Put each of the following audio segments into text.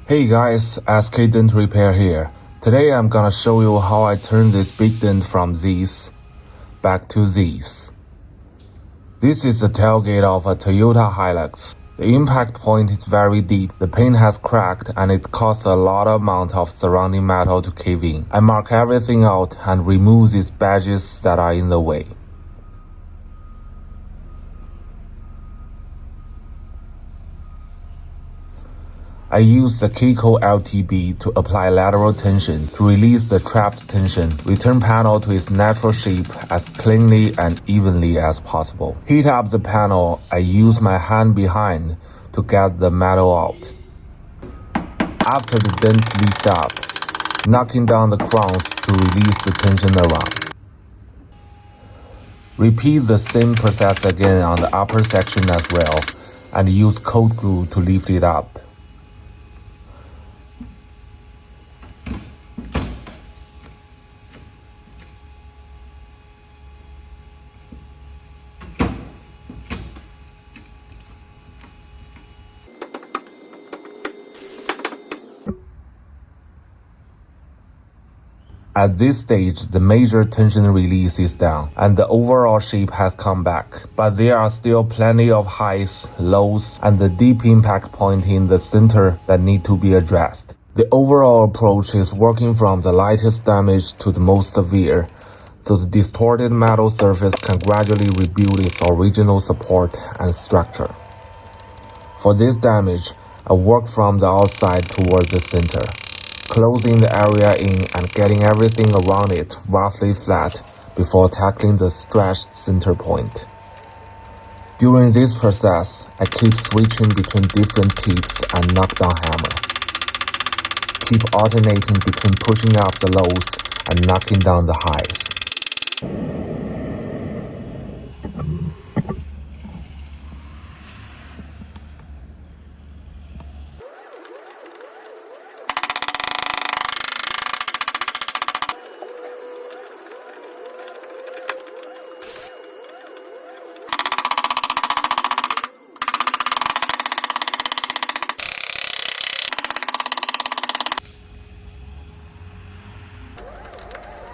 Hey guys, SK Dent Repair here. Today I'm gonna show you how I turn this big dent from these back to these. This is the tailgate of a Toyota Hilux. The impact point is very deep, the paint has cracked, and it costs a lot amount of surrounding metal to cave in. I mark everything out and remove these badges that are in the way. I use the Kiko LTB to apply lateral tension to release the trapped tension, return panel to its natural shape as cleanly and evenly as possible. Heat up the panel, I use my hand behind to get the metal out. After the dent leaked up, knocking down the crowns to release the tension around. Repeat the same process again on the upper section as well, and use cold glue to lift it up. At this stage, the major tension release is done, and the overall shape has come back. But there are still plenty of highs, lows, and the deep impact point in the center that need to be addressed. The overall approach is working from the lightest damage to the most severe, so the distorted metal surface can gradually rebuild its original support and structure. For this damage, I work from the outside towards the center, closing the area in and getting everything around it roughly flat before tackling the stretched center point. During this process, I keep switching between different tips and knockdown hammer. Keep alternating between pushing up the lows and knocking down the highs.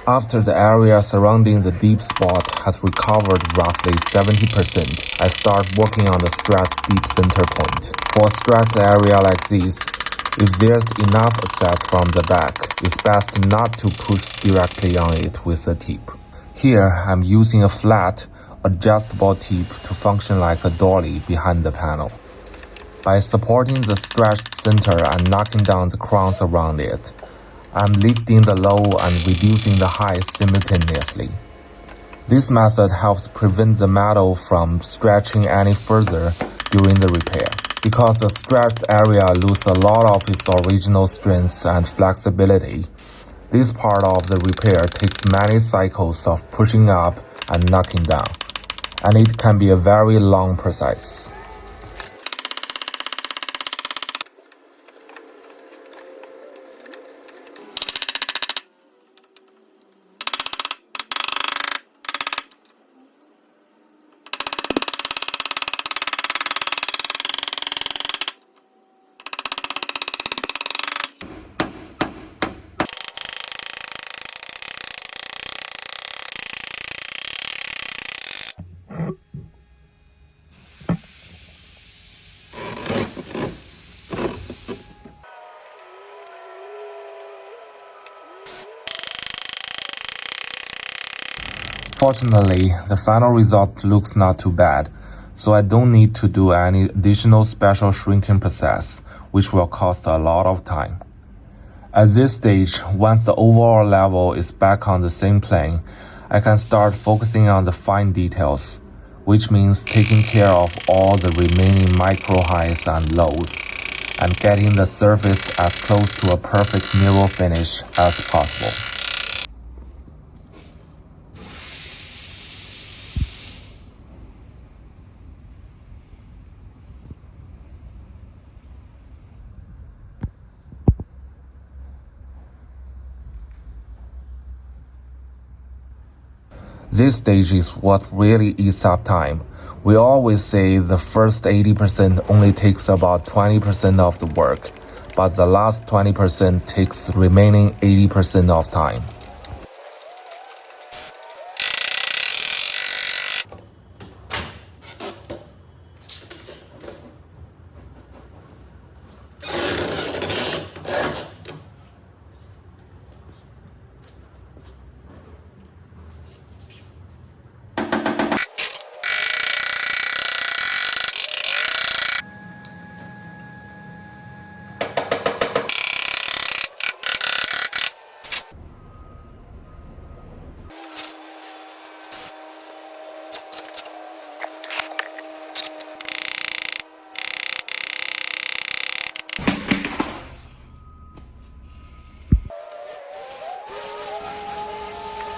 After the area surrounding the deep spot has recovered roughly 70%, I start working on the stretched deep center point. For a stretched area like this, if there's enough access from the back, it's best not to push directly on it with the tip. Here, I'm using a flat, adjustable tip to function like a dolly behind the panel. By supporting the stretched center and knocking down the crowns around it, I'm lifting the low and reducing the high simultaneously. This method helps prevent the metal from stretching any further during the repair. Because the stretched area loses a lot of its original strength and flexibility, this part of the repair takes many cycles of pushing up and knocking down, and it can be a very long process. Fortunately, the final result looks not too bad, so I don't need to do any additional special shrinking process, which will cost a lot of time. At this stage, once the overall level is back on the same plane, I can start focusing on the fine details, which means taking care of all the remaining micro highs and lows, and getting the surface as close to a perfect mirror finish as possible. This stage is what really eats up time. We always say the first 80% only takes about 20% of the work, but the last 20% takes the remaining 80% of time.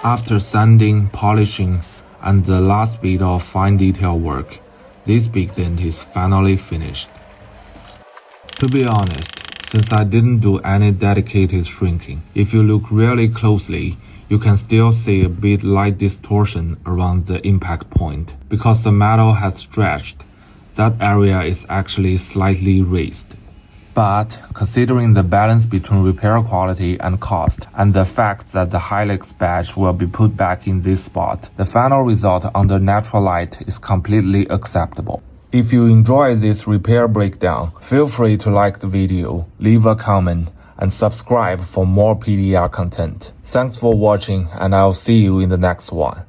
After sanding, polishing, and the last bit of fine detail work, this big dent is finally finished. To be honest, since I didn't do any dedicated shrinking, if you look really closely, you can still see a bit light distortion around the impact point. Because the metal has stretched, that area is actually slightly raised. But considering the balance between repair quality and cost, and the fact that the Hilux badge will be put back in this spot, the final result under natural light is completely acceptable. If you enjoy this repair breakdown, feel free to like the video, leave a comment, and subscribe for more PDR content. Thanks for watching, and I'll see you in the next one.